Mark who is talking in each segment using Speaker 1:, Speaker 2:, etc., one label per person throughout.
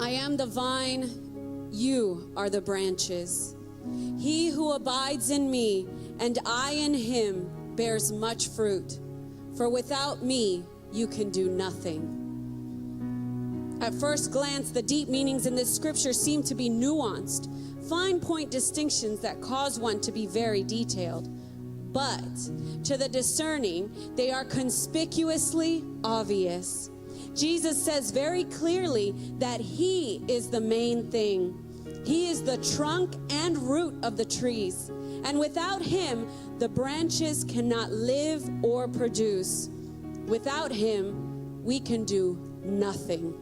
Speaker 1: I am the vine, you are the branches. He who abides in me and I in him bears much fruit, for without me you can do nothing. At first glance, the deep meanings in this scripture seem to be nuanced, fine point distinctions that cause one to be very detailed. But to the discerning, they are conspicuously obvious. Jesus says very clearly that he is the main thing. He is the trunk and root of the trees. And without him, the branches cannot live or produce. Without him, we can do nothing.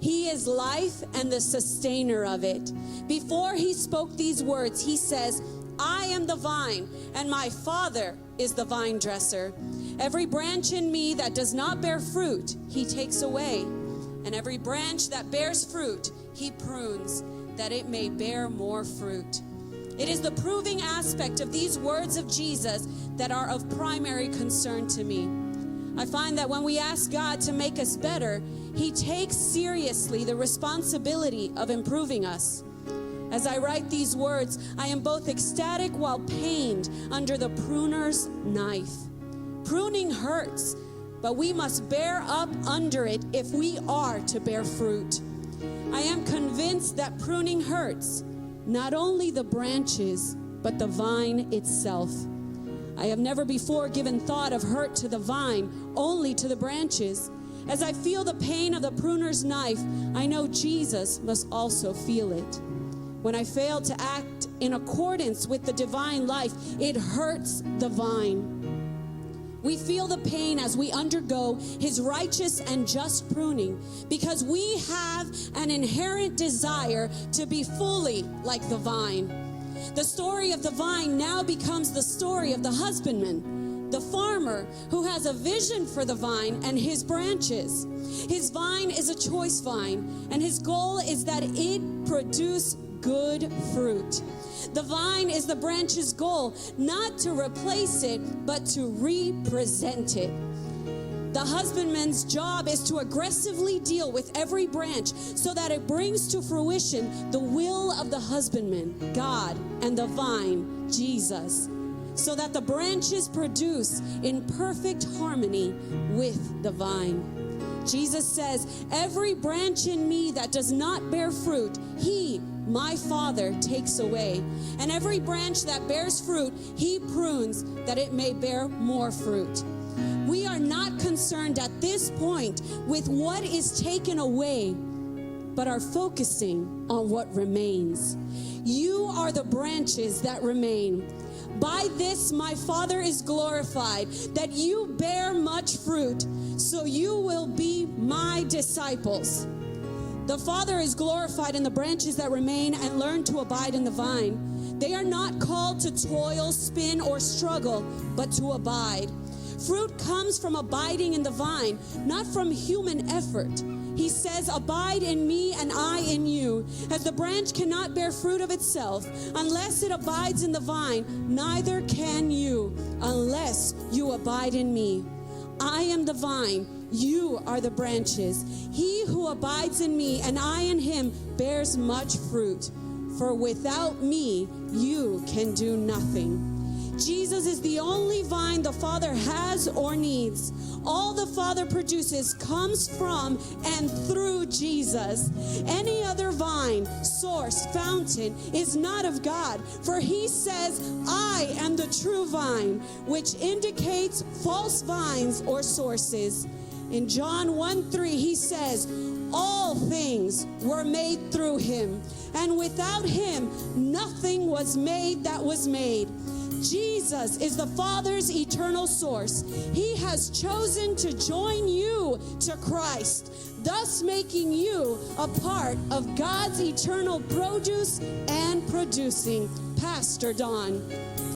Speaker 1: He is life and the sustainer of it. Before he spoke these words, he says, I am the vine, and my Father is the vine dresser. Every branch in me that does not bear fruit, he takes away. And every branch that bears fruit, he prunes, that it may bear more fruit. It is the proving aspect of these words of Jesus that are of primary concern to me. I find that when we ask God to make us better, he takes seriously the responsibility of improving us. As I write these words, I am both ecstatic while pained under the pruner's knife. Pruning hurts, but we must bear up under it if we are to bear fruit. I am convinced that pruning hurts, not only the branches, but the vine itself. I have never before given thought of hurt to the vine, only to the branches. As I feel the pain of the pruner's knife, I know Jesus must also feel it. When I fail to act in accordance with the divine life, it hurts the vine. We feel the pain as we undergo his righteous and just pruning because we have an inherent desire to be fully like the vine. The story of the vine now becomes the story of the husbandman, the farmer who has a vision for the vine and his branches. His vine is a choice vine, and his goal is that it produce good fruit. The vine is the branch's goal, not to replace it, but to represent it. The husbandman's job is to aggressively deal with every branch so that it brings to fruition the will of the husbandman, God, and the vine, Jesus, so that the branches produce in perfect harmony with the vine. Jesus says, every branch in me that does not bear fruit, he, my Father, takes away. And every branch that bears fruit, he prunes that it may bear more fruit. We are not concerned at this point with what is taken away, but are focusing on what remains. You are the branches that remain. By this my Father is glorified, that you bear much fruit, so you will be my disciples. The Father is glorified in the branches that remain and learn to abide in the vine. They are not called to toil, spin, or struggle, but to abide. Fruit comes from abiding in the vine, not from human effort. He says, abide in me and I in you. As the branch cannot bear fruit of itself unless it abides in the vine, neither can you unless you abide in me. I am the vine, you are the branches. He who abides in me and I in him bears much fruit. For without me, you can do nothing. Jesus is the only vine the Father has or needs. All the Father produces comes from and through Jesus. Any other vine, source, fountain is not of God. For he says, I am the true vine, which indicates false vines or sources. In John 1:3, he says, all things were made through him, and without him nothing was made that was made. Jesus is the Father's eternal source. He has chosen to join you to Christ, thus making you a part of God's eternal produce and producing. Pastor Don.